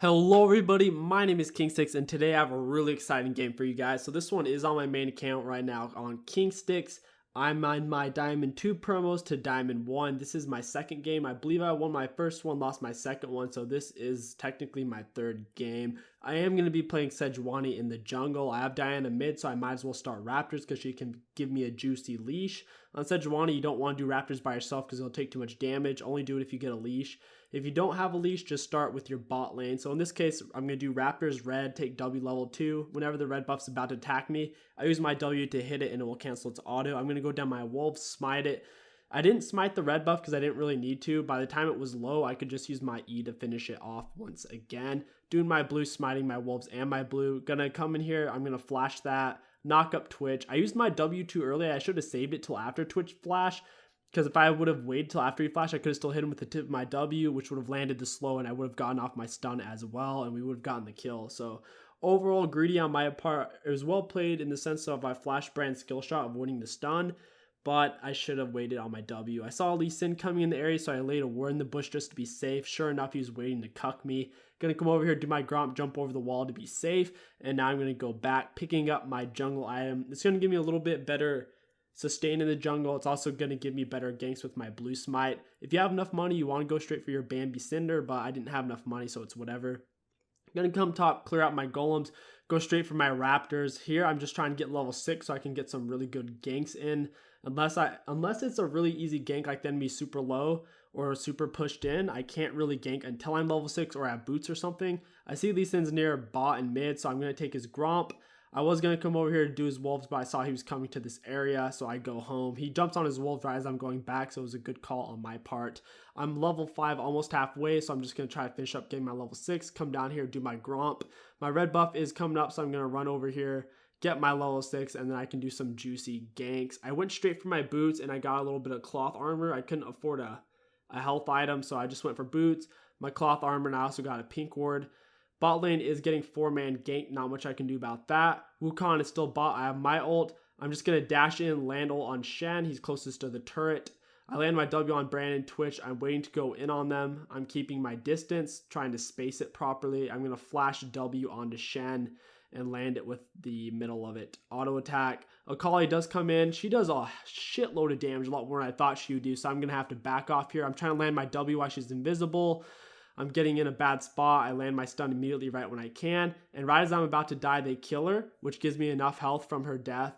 Hello everybody, my name is KingStix and today I have a really exciting game for you guys. So this one is on my main account right now on KingStix. I'm on my Diamond 2 promos to Diamond 1. This is my second game. I believe I won my first one, lost my second one, so this is technically my third game. I am going to be playing Sejuani in the jungle. I have Diana mid, so I might as well start Raptors because she can give me a juicy leash. On Sejuani, you don't want to do Raptors by yourself because it'll take too much damage. Only do it if you get a leash. If you don't have a leash, just start with your bot lane. So in this case, I'm going to do Raptors red, take W level 2. Whenever the red buff's about to attack me, I use my W to hit it and it will cancel its auto. I'm going to go down my wolves, smite it. I didn't smite the red buff because I didn't really need to. By the time it was low, I could just use my E to finish it off once again. Doing my blue, smiting my wolves and my blue. Gonna come in here, I'm going to flash that, knock up Twitch. I used my W too early. I should have saved it till after Twitch flash. Because if I would have waited till after he flashed, I could have still hit him with the tip of my W, which would have landed the slow, and I would have gotten off my stun as well, and we would have gotten the kill. So overall, greedy on my part. It was well played in the sense of I flash brand skill shot of winning the stun, but I should have waited on my W. I saw Lee Sin coming in the area, so I laid a ward in the bush just to be safe. Sure enough, he was waiting to cuck me. Gonna come over here, do my gromp, jump over the wall to be safe, and now I'm gonna go back, picking up my jungle item. It's gonna give me a little bit better sustain in the jungle. It's also going to give me better ganks with my blue smite. If you have enough money, you want to go straight for your Bambi Cinder, but I didn't have enough money, so it's whatever. I'm going to come top, clear out my golems, go straight for my raptors. Here, I'm just trying to get level 6 so I can get some really good ganks in. Unless it's a really easy gank like the enemy super low or super pushed in, I can't really gank until I'm level 6 or have boots or something. I see Lee Sin's near bot and mid, so I'm going to take his gromp. I was going to come over here to do his wolves, but I saw he was coming to this area, so I go home. He jumps on his wolves right as I'm going back, so it was a good call on my part. I'm level 5, almost halfway, so I'm just going to try to finish up getting my level 6, come down here, do my gromp. My red buff is coming up, so I'm going to run over here, get my level 6, and then I can do some juicy ganks. I went straight for my boots, and I got a little bit of cloth armor. I couldn't afford a health item, so I just went for boots, my cloth armor, and I also got a pink ward. Bot lane is getting 4-man gank. Not much I can do about that. Wukong is still bot. I have my ult. I'm just going to dash in, land ult on Shen. He's closest to the turret. I land my W on Brandon, Twitch. I'm waiting to go in on them. I'm keeping my distance, trying to space it properly. I'm going to flash W onto Shen and land it with the middle of it. Auto attack. Akali does come in. She does a shitload of damage, a lot more than I thought she would do. So I'm going to have to back off here. I'm trying to land my W while she's invisible. I'm getting in a bad spot. I land my stun immediately right when I can. And right as I'm about to die, they kill her, which gives me enough health from her death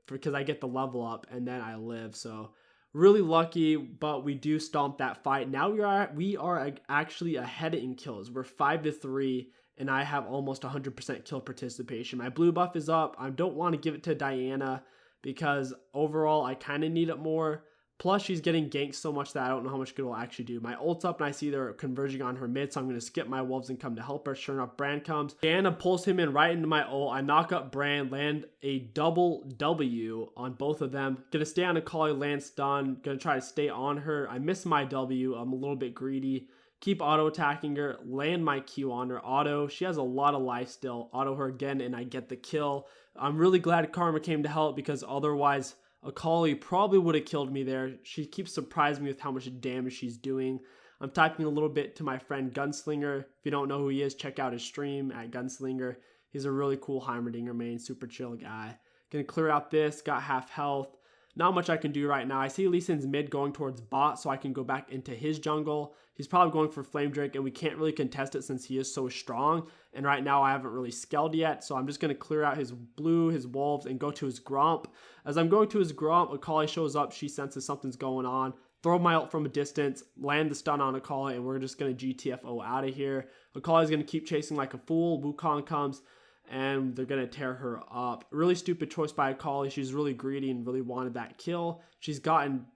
because I get the level up and then I live. So really lucky, but we do stomp that fight. Now we are actually ahead in kills. We're 5-3 and I have almost 100% kill participation. My blue buff is up. I don't want to give it to Diana because overall I kind of need it more. Plus, she's getting ganked so much that I don't know how much good it will actually do. My ult's up, and I see they're converging on her mid, so I'm going to skip my wolves and come to help her. Sure enough, Bran comes. Diana pulls him in right into my ult. I knock up Bran, land a double W on both of them. Going to stay on Akali, land stun. Going to try to stay on her. I miss my W. I'm a little bit greedy. Keep auto-attacking her. Land my Q on her. Auto. She has a lot of life still. Auto her again, and I get the kill. I'm really glad Karma came to help because otherwise Akali probably would have killed me there. She keeps surprising me with how much damage she's doing. I'm typing a little bit to my friend Gunslinger. If you don't know who he is, check out his stream at Gunslinger. He's a really cool Heimerdinger main, super chill guy. Gonna clear out this, got half health. Not much I can do right now. I see Lee Sin's mid going towards bot, so I can go back into his jungle. He's probably going for Flame Drake, and we can't really contest it since he is so strong. And right now I haven't really scaled yet, so I'm just going to clear out his blue, his wolves, and go to his gromp. As I'm going to his gromp, Akali shows up. She senses something's going on. Throw my ult from a distance, land the stun on Akali, and we're just going to GTFO out of here. Akali's going to keep chasing like a fool. Wukong comes, and they're going to tear her up. Really stupid choice by Akali. She's really greedy and really wanted that kill. She's gotten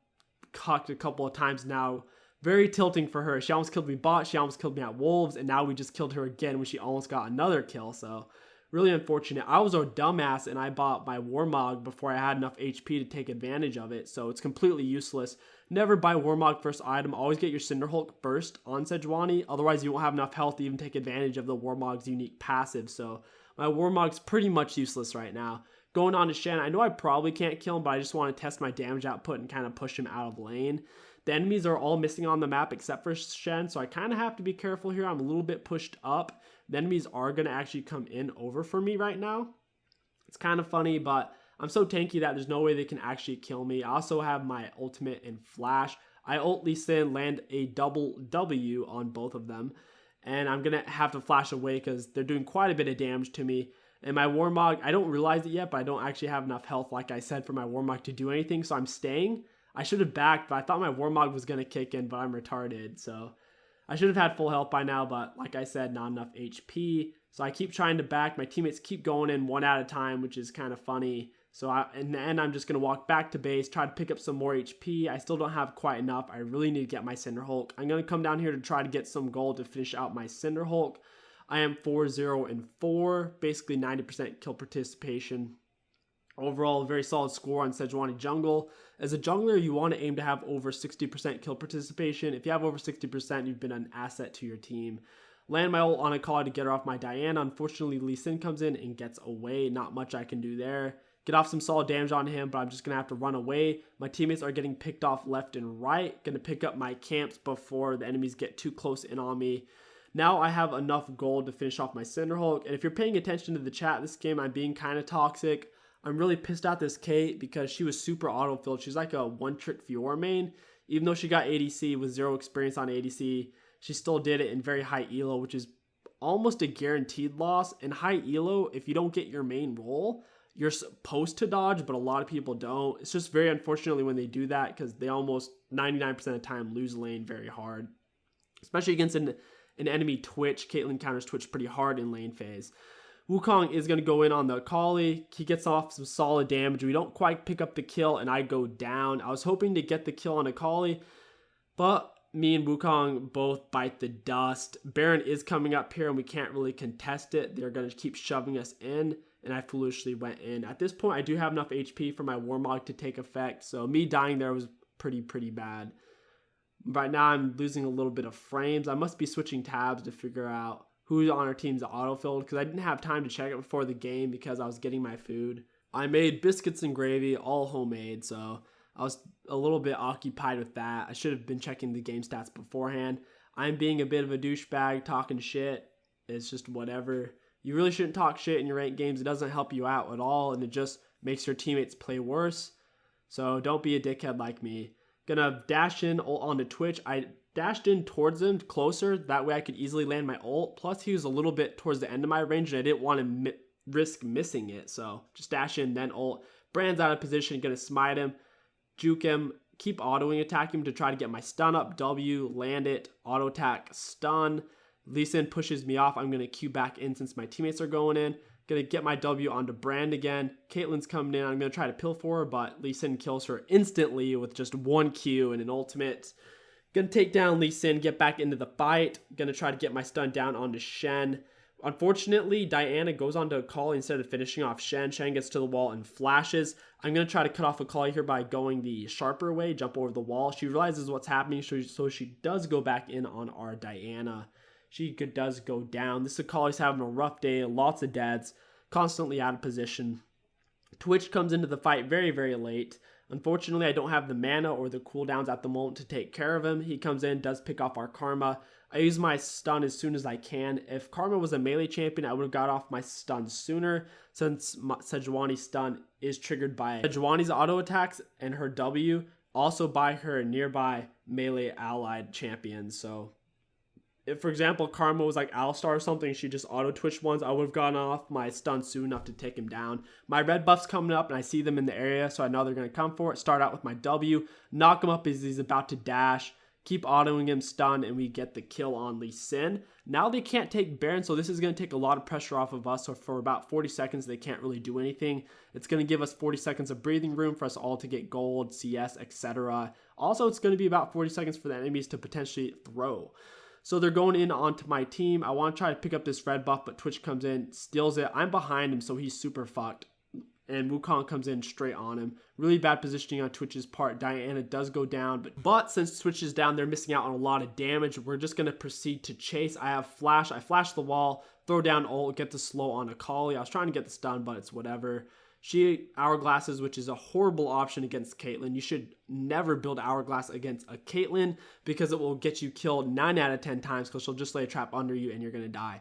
cucked a couple of times now. Very tilting for her. She almost killed me bot. She almost killed me at wolves. And now we just killed her again when she almost got another kill. So really unfortunate. I was a dumbass and I bought my Warmog before I had enough HP to take advantage of it. So it's completely useless. Never buy Warmog first item. Always get your Cinderhulk first on Sejuani. Otherwise you won't have enough health to even take advantage of the Warmog's unique passive. So my Warmog's pretty much useless right now. Going on to Shen. I know I probably can't kill him, but I just want to test my damage output and kind of push him out of lane. The enemies are all missing on the map except for Shen, so I kind of have to be careful here. I'm a little bit pushed up. The enemies are going to actually come in over for me right now. It's kind of funny, but I'm so tanky that there's no way they can actually kill me. I also have my ultimate and flash. I ult Lee Sin, land a double W on both of them, and I'm going to have to flash away because they're doing quite a bit of damage to me. And my Warmog, I don't realize it yet, but I don't actually have enough health, like I said, for my Warmog to do anything, so I'm staying. I should have backed, but I thought my Warmog was going to kick in, but I'm retarded, so I should have had full health by now, but like I said, not enough HP. So I keep trying to back. My teammates keep going in one at a time, which is kind of funny. So in the end, I'm just going to walk back to base, try to pick up some more HP. I still don't have quite enough. I really need to get my Cinder Hulk. I'm going to come down here to try to get some gold to finish out my Cinder Hulk. I am 4-0-4, basically 90% kill participation. Overall, a very solid score on Sejuani Jungle. As a jungler, you want to aim to have over 60% kill participation. If you have over 60%, you've been an asset to your team. Land my ult on a call to get her off my Diana. Unfortunately, Lee Sin comes in and gets away. Not much I can do there. Get off some solid damage on him, but I'm just going to have to run away. My teammates are getting picked off left and right. Going to pick up my camps before the enemies get too close in on me. Now I have enough gold to finish off my Cinder Hulk. And if you're paying attention to the chat this game, I'm being kind of toxic. I'm really pissed at this Kate because she was super auto-filled. She's like a one-trick Fiora main. Even though she got ADC with 0 experience on ADC, she still did it in very high elo, which is almost a guaranteed loss. In high elo, if you don't get your main role, you're supposed to dodge, but a lot of people don't. It's just very unfortunately when they do that because they almost 99% of the time lose lane very hard. Especially against an enemy Twitch. Caitlyn counters Twitch pretty hard in lane phase. Wukong is going to go in on the Akali. He gets off some solid damage. We don't quite pick up the kill, and I go down. I was hoping to get the kill on Akali, but me and Wukong both bite the dust. Baron is coming up here, and we can't really contest it. They're going to keep shoving us in, and I foolishly went in. At this point, I do have enough HP for my Warmog to take effect, so me dying there was pretty bad. Right now, I'm losing a little bit of frames. I must be switching tabs to figure out who's on our team's autofilled because I didn't have time to check it before the game because I was getting my food. I made biscuits and gravy, all homemade, so I was a little bit occupied with that. I should have been checking the game stats beforehand. I'm being a bit of a douchebag, talking shit. It's just whatever. You really shouldn't talk shit in your ranked games. It doesn't help you out at all, and it just makes your teammates play worse. So don't be a dickhead like me. Gonna dash in onto Twitch. I dashed in towards him closer. That way I could easily land my ult. Plus he was a little bit towards the end of my range and I didn't want to risk missing it. So just dash in, then ult. Brand's out of position. Gonna smite him. Juke him. Keep autoing attack him to try to get my stun up. W. Land it. Auto attack. Stun. Lee Sin pushes me off. I'm gonna queue back in since my teammates are going in. Gonna get my W onto Brand again. Caitlyn's coming in. I'm gonna try to pill for her, but Lee Sin kills her instantly with just 1 Q and an ultimate. Gonna take down Lee Sin, get back into the fight. Gonna try to get my stun down onto Shen. Unfortunately, Diana goes onto Akali instead of finishing off Shen. Shen gets to the wall and flashes. I'm gonna try to cut off Akali here by going the sharper way, jump over the wall. She realizes what's happening, so she does go back in on our Diana. She does go down. This Akali's having a rough day, lots of deads, constantly out of position. Twitch comes into the fight very late. Unfortunately, I don't have the mana or the cooldowns at the moment to take care of him. He comes in, does pick off our Karma. I use my stun as soon as I can. If Karma was a melee champion, I would have got off my stun sooner since Sejuani's stun is triggered by Sejuani's auto attacks and her W, also by her nearby melee allied champions. So if, for example, Karma was like Alistar or something, she just auto-twitched ones, I would have gotten off my stun soon enough to take him down. My red buff's coming up, and I see them in the area, so I know they're going to come for it. Start out with my W, knock him up as he's about to dash, keep autoing him, stun, and we get the kill on Lee Sin. Now they can't take Baron, so this is going to take a lot of pressure off of us, so for about 40 seconds, they can't really do anything. It's going to give us 40 seconds of breathing room for us all to get gold, CS, etc. Also, it's going to be about 40 seconds for the enemies to potentially throw. So they're going in onto my team. I want to try to pick up this red buff, but Twitch comes in, steals it. I'm behind him, so he's super fucked. And Wukong comes in straight on him. Really bad positioning on Twitch's part. Diana does go down, but since Twitch is down, they're missing out on a lot of damage. We're just going to proceed to chase. I have flash. I flash the wall, throw down ult, get the slow on Akali. I was trying to get the stun, but it's whatever. She hourglasses, which is a horrible option against Caitlyn. You should never build hourglass against a Caitlyn because it will get you killed 9 out of 10 times because she'll just lay a trap under you and you're going to die.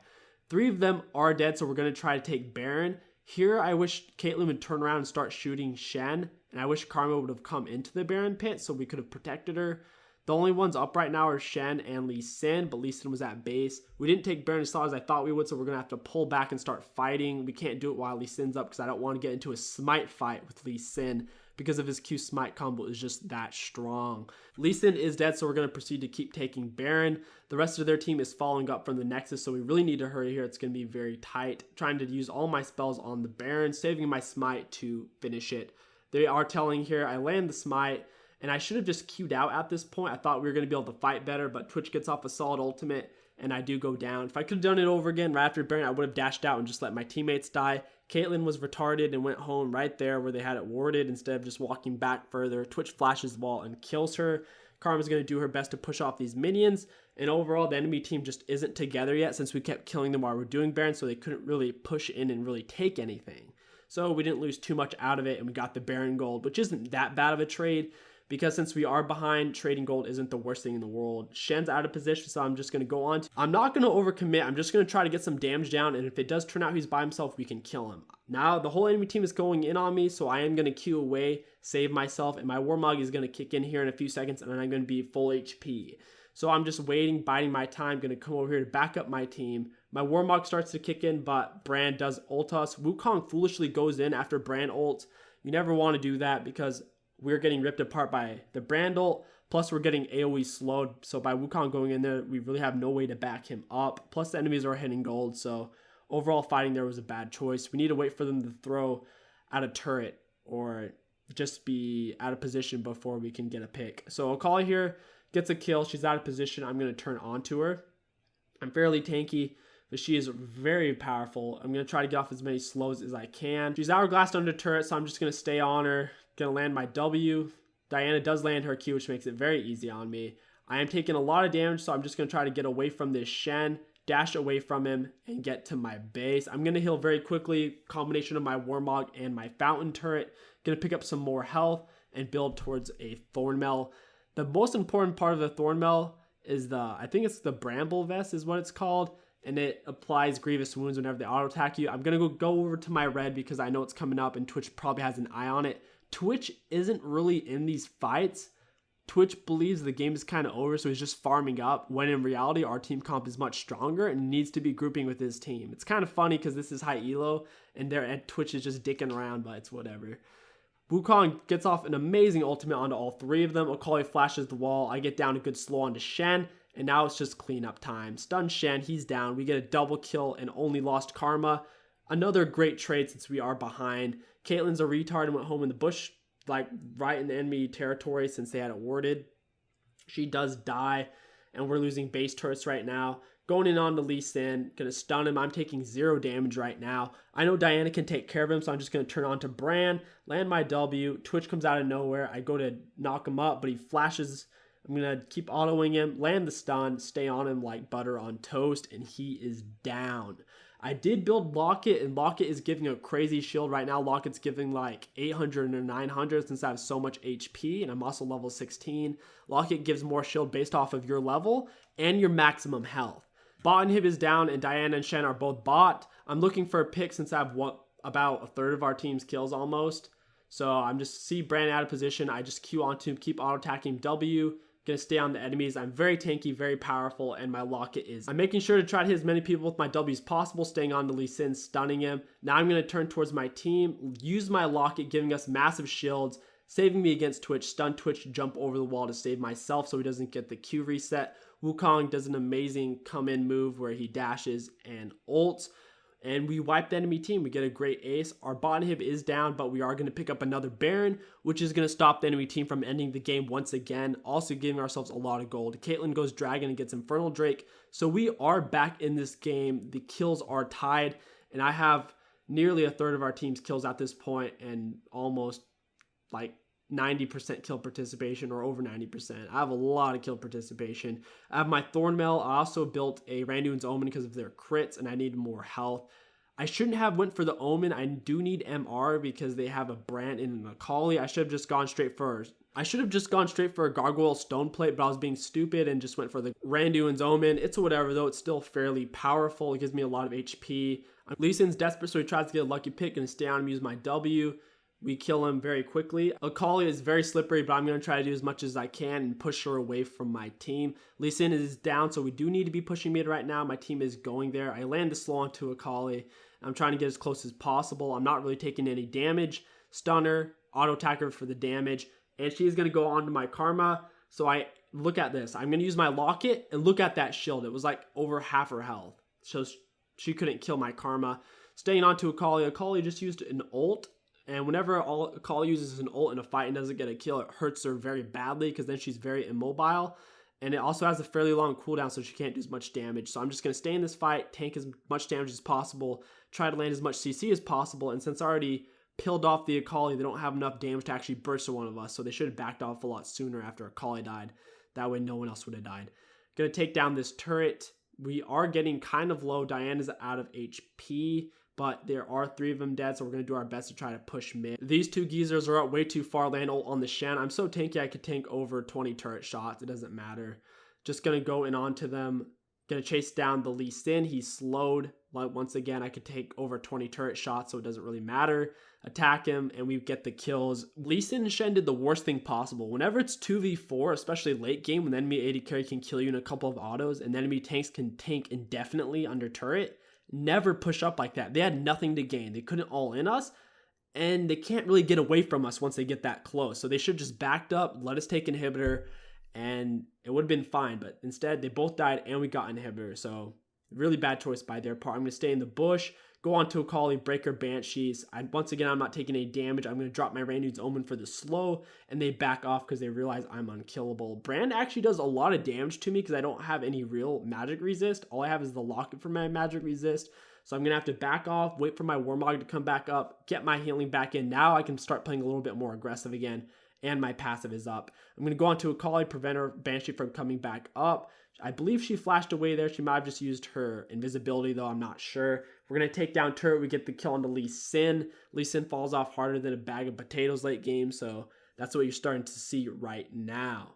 3 of them are dead, so we're going to try to take Baron. Here, I wish Caitlyn would turn around and start shooting Shen, and I wish Karma would have come into the Baron pit so we could have protected her. The only ones up right now are Shen and Lee Sin, but Lee Sin was at base. We didn't take Baron as solid as I thought we would, so we're going to have to pull back and start fighting. We can't do it while Lee Sin's up because I don't want to get into a smite fight with Lee Sin because of his Q smite combo is just that strong. Lee Sin is dead, so we're going to proceed to keep taking Baron. The rest of their team is following up from the Nexus, so we really need to hurry here. It's going to be very tight. Trying to use all my spells on the Baron, saving my smite to finish it. They are telling here, I land the smite, and I should have just queued out at this point. I thought we were going to be able to fight better, but Twitch gets off a solid ultimate, and I do go down. If I could have done it over again right after Baron, I would have dashed out and just let my teammates die. Caitlyn was retarded and went home right there where they had it warded instead of just walking back further. Twitch flashes the wall and kills her. Karma's going to do her best to push off these minions, and overall, the enemy team just isn't together yet since we kept killing them while we're doing Baron, so they couldn't really push in and really take anything. So we didn't lose too much out of it, and we got the Baron gold, which isn't that bad of a trade. Because since we are behind, trading gold isn't the worst thing in the world. Shen's out of position, so I'm just going to go on. I'm not going to overcommit. I'm just going to try to get some damage down, and if it does turn out he's by himself, we can kill him. Now, the whole enemy team is going in on me, so I am going to queue away, save myself, and my Warmog is going to kick in here in a few seconds, and then I'm going to be full HP. So I'm just waiting, biding my time, going to come over here to back up my team. My Warmog starts to kick in, but Brand does ult us. Wukong foolishly goes in after Brand ults. You never want to do that because we're getting ripped apart by the Brand ult, plus we're getting AoE slowed, so by Wukong going in there, we really have no way to back him up, plus the enemies are hitting gold, so overall fighting there was a bad choice. We need to wait for them to throw out a turret, or just be out of position before we can get a pick. So Akali here gets a kill, she's out of position, I'm going to turn onto her. I'm fairly tanky, but she is very powerful. I'm going to try to get off as many slows as I can. She's hourglassed under turret, so I'm just going to stay on her. Gonna land my W. Diana does land her Q, which makes it very easy on me. I am taking a lot of damage, so I'm just gonna try to get away from this Shen, dash away from him, and get to my base. I'm gonna heal very quickly, combination of my Warmog and my Fountain turret. Gonna pick up some more health and build towards a Thornmail. The most important part of the Thornmail is I think it's the Bramble Vest is what it's called, and it applies grievous wounds whenever they auto attack you. I'm gonna go over to my red because I know it's coming up and Twitch probably has an eye on it. Twitch isn't really in these fights. Twitch believes the game is kind of over, so he's just farming up, when in reality, our team comp is much stronger and needs to be grouping with his team. It's kind of funny because this is high elo, and Twitch is just dicking around, but it's whatever. Wukong gets off an amazing ultimate onto all 3 of them. Akali flashes the wall. I get down a good slow onto Shen, and now it's just cleanup time. Stun Shen, he's down. We get a double kill and only lost Karma. Another great trade since we are behind. Caitlyn's a retard and went home in the bush, like right in the enemy territory since they had it warded. She does die, and we're losing base turrets right now. Going in on the Lee Sin, gonna stun him. I'm taking 0 damage right now. I know Diana can take care of him, so I'm just gonna turn on to Bran, land my W. Twitch comes out of nowhere. I go to knock him up, but he flashes. I'm gonna keep autoing him, land the stun, stay on him like butter on toast, and he is down. I did build Locket, and Locket is giving a crazy shield right now. Locket's giving like 800 or 900 since I have so much HP, and I'm also level 16. Locket gives more shield based off of your level and your maximum health. Bot inhib is down, and Diana and Shen are both bot. I'm looking for a pick since I have about a third of our team's kills almost. So I'm just see Brand out of position. I just Q onto him, keep auto attacking W. Gonna stay on the enemies. I'm very tanky, very powerful, and my Locket is. I'm making sure to try to hit as many people with my W as possible, staying on the Lee Sin, stunning him. Now I'm gonna turn towards my team, use my Locket, giving us massive shields, saving me against Twitch, stun Twitch, jump over the wall to save myself so he doesn't get the Q reset. Wukong does an amazing come in move where he dashes and ults. And we wipe the enemy team. We get a great ace. Our bot inhib is down, but we are going to pick up another Baron, which is going to stop the enemy team from ending the game once again, also giving ourselves a lot of gold. Caitlyn goes Dragon and gets Infernal Drake. So we are back in this game. The kills are tied, and I have nearly a third of our team's kills at this point and almost like 90% kill participation, or over 90%. I have a lot of kill participation. I have my Thornmail. I also built a Randuin's Omen because of their crits, and I need more health. I shouldn't have went for the Omen. I do need MR because they have a Brand and an Akali. I should have just gone straight for a Gargoyle Stone Plate, but I was being stupid and just went for the Randuin's Omen. It's whatever though. It's still fairly powerful. It gives me a lot of HP. Lee Sin's desperate, so he tries to get a lucky pick and stay on him, use my W. We kill him very quickly. Akali is very slippery, but I'm going to try to do as much as I can and push her away from my team. Lee Sin is down, so we do need to be pushing mid right now. My team is going there. I land the slow onto Akali. I'm trying to get as close as possible. I'm not really taking any damage. Stunner, auto attacker for the damage, and she's going to go on to my Karma. So I look at this. I'm going to use my Locket, and look at that shield. It was like over half her health. So she couldn't kill my Karma. Staying on to Akali. Akali just used an ult. And whenever Akali uses an ult in a fight and doesn't get a kill, it hurts her very badly because then she's very immobile. And it also has a fairly long cooldown, so she can't do as much damage. So I'm just going to stay in this fight, tank as much damage as possible, try to land as much CC as possible. And since I already peeled off the Akali, they don't have enough damage to actually burst one of us. So they should have backed off a lot sooner after Akali died. That way no one else would have died. Going to take down this turret. We are getting kind of low. Diana's out of HP. But there are 3 of them dead, so we're going to do our best to try to push mid. These 2 geezers are out way too far. Land ult on the Shen. I'm so tanky I could tank over 20 turret shots. It doesn't matter. Just going to go in onto them. Going to chase down the Lee Sin. He's slowed. Like, once again, I could take over 20 turret shots, so it doesn't really matter. Attack him, and we get the kills. Lee Sin and Shen did the worst thing possible. Whenever it's 2v4, especially late game, when the enemy AD carry can kill you in a couple of autos, and the enemy tanks can tank indefinitely under turret, never push up like that. They had nothing to gain. They couldn't all in us, and they can't really get away from us once they get that close. So they should just backed up, let us take inhibitor, and it would have been fine. But instead, they both died, and we got inhibitor. So really bad choice by their part. I'm going to stay in the bush, go on to Akali, break her Banshees. Once again, I'm not taking any damage. I'm going to drop my Randuin's Omen for the slow, and they back off because they realize I'm unkillable. Brand actually does a lot of damage to me because I don't have any real magic resist. All I have is the Locket for my magic resist. So I'm going to have to back off, wait for my Warmog to come back up, get my healing back in. Now I can start playing a little bit more aggressive again, and my passive is up. I'm going to go on to Akali, prevent her Banshee from coming back up. I believe she flashed away there. She might have just used her invisibility, though. I'm not sure. We're going to take down turret. We get the kill onto Lee Sin. Lee Sin falls off harder than a bag of potatoes late game, so that's what you're starting to see right now.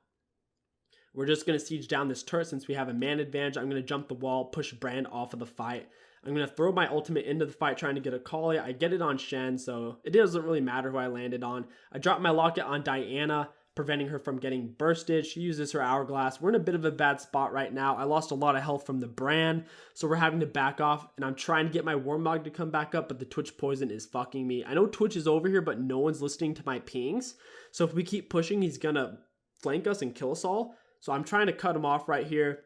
We're just going to siege down this turret since we have a man advantage. I'm going to jump the wall, push Brand off of the fight. I'm going to throw my ultimate into the fight trying to get a Akali. I get it on Shen, so it doesn't really matter who I landed on. I drop my Locket on Diana, preventing her from getting bursted. She uses her Hourglass. We're in a bit of a bad spot right now. I lost a lot of health from the Brand, so we're having to back off, and I'm trying to get my Warmog to come back up, but the Twitch poison is fucking me. I know Twitch is over here, but no one's listening to my pings, so if we keep pushing, he's gonna flank us and kill us all. So I'm trying to cut him off right here.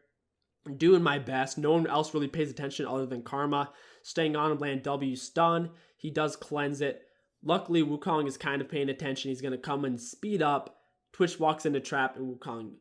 I'm doing my best. No one else really pays attention other than Karma. Staying on him, land W stun. He does cleanse it. Luckily, Wukong is kind of paying attention. He's gonna come and speed up. Twitch walks into trap and Wukong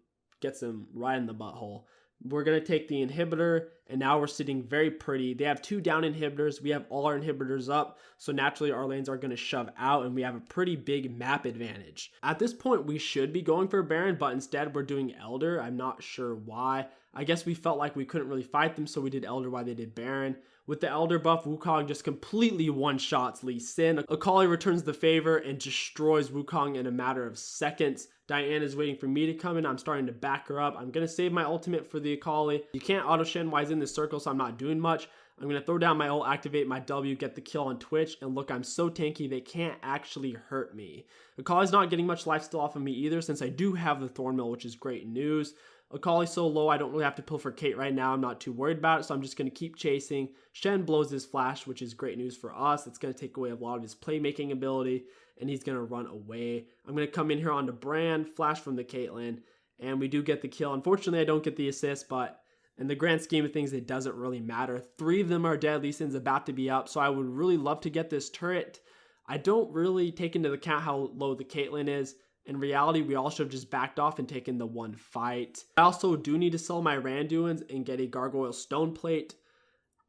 gets him right in the butthole. We're going to take the inhibitor, and now we're sitting very pretty. They have 2 down inhibitors. We have all our inhibitors up, so naturally our lanes are going to shove out, and we have a pretty big map advantage. At this point, we should be going for Baron, but instead we're doing Elder. I'm not sure why. I guess we felt like we couldn't really fight them, so we did Elder while they did Baron. With the Elder buff, Wukong just completely one-shots Lee Sin. Akali returns the favor and destroys Wukong in a matter of seconds. Diana's waiting for me to come in. I'm starting to back her up. I'm going to save my ultimate for the Akali. You can't auto-Shen while he's in the circle, so I'm not doing much. I'm going to throw down my ult, activate my W, get the kill on Twitch, and look, I'm so tanky, they can't actually hurt me. Akali's not getting much lifesteal off of me either, since I do have the Thornmill, which is great news. Akali's so low, I don't really have to pull for Kate right now. I'm not too worried about it, so I'm just going to keep chasing. Shen blows his flash, which is great news for us. It's going to take away a lot of his playmaking ability, and he's going to run away. I'm going to come in here onto Brand, flash from the Caitlyn, and we do get the kill. Unfortunately, I don't get the assist, but in the grand scheme of things, it doesn't really matter. 3 of them are dead. Lee Sin's about to be up, so I would really love to get this turret. I don't really take into account how low the Caitlyn is. In reality, we all should have just backed off and taken the one fight. I also do need to sell my Randuins and get a Gargoyle Stone Plate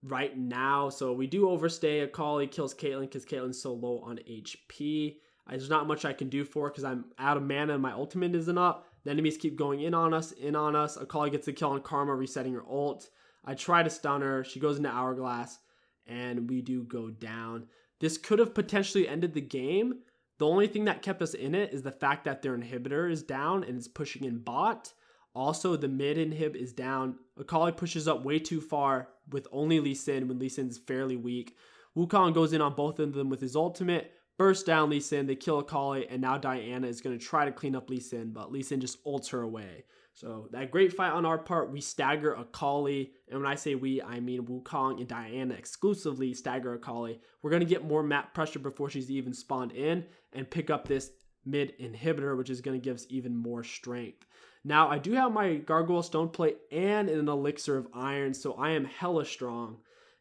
right now. So we do overstay. Akali kills Caitlyn because Caitlyn's so low on HP. There's not much I can do for her because I'm out of mana and my ultimate isn't up. The enemies keep going in on us, Akali gets the kill on Karma, resetting her ult. I try to stun her. She goes into Hourglass. and we do go down. This could have potentially ended the game. The only thing that kept us in it is the fact that their inhibitor is down and it's pushing in bot. Also, the mid inhib is down. Akali pushes up way too far with only Lee Sin when Lee Sin's fairly weak. Wukong goes in on both of them with his ultimate, bursts down Lee Sin, they kill Akali, and now Diana is going to try to clean up Lee Sin, but Lee Sin just ults her away. So that great fight on our part, we stagger Akali, and when I say we, I mean Wukong and Diana exclusively stagger Akali. We're going to get more map pressure before she's even spawned in, and pick up this mid inhibitor, which is going to give us even more strength. Now, I do have my Gargoyle Stone Plate and an Elixir of Iron, so I am hella strong.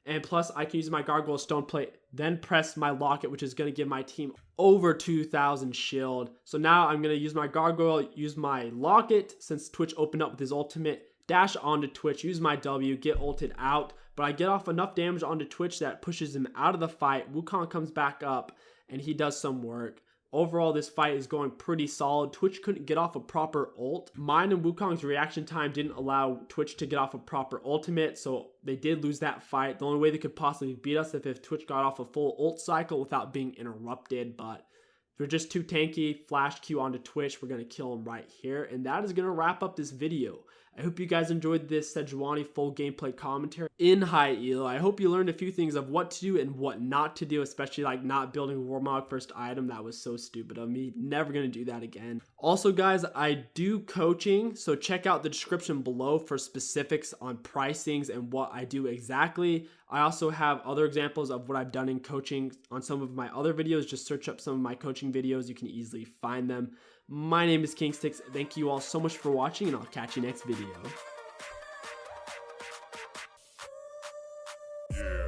And plus, I can use my Gargoyle Stone Plate, then press my Locket, which is going to give my team over 2,000 shield. So now I'm going to use my Gargoyle, use my Locket, since Twitch opened up with his ultimate, dash onto Twitch, use my W, get ulted out. But I get off enough damage onto Twitch that pushes him out of the fight. Wukong comes back up, and he does some work. Overall, this fight is going pretty solid. Twitch couldn't get off a proper ult. Mine and Wukong's reaction time didn't allow Twitch to get off a proper ultimate, so they did lose that fight. The only way they could possibly beat us if Twitch got off a full ult cycle without being interrupted, but if we're just too tanky, flash Q onto Twitch, we're going to kill him right here. And that is going to wrap up this video. I hope you guys enjoyed this Sejuani full gameplay commentary in high elo. I hope you learned a few things of what to do and what not to do, especially like not building Warmog first item. That was so stupid of me. Never going to do that again. Also, guys, I do coaching, so check out the description below for specifics on pricings and what I do exactly. I also have other examples of what I've done in coaching on some of my other videos. Just search up some of my coaching videos. You can easily find them. My name is KingStix. Thank you all so much for watching, and I'll catch you next video. Yeah.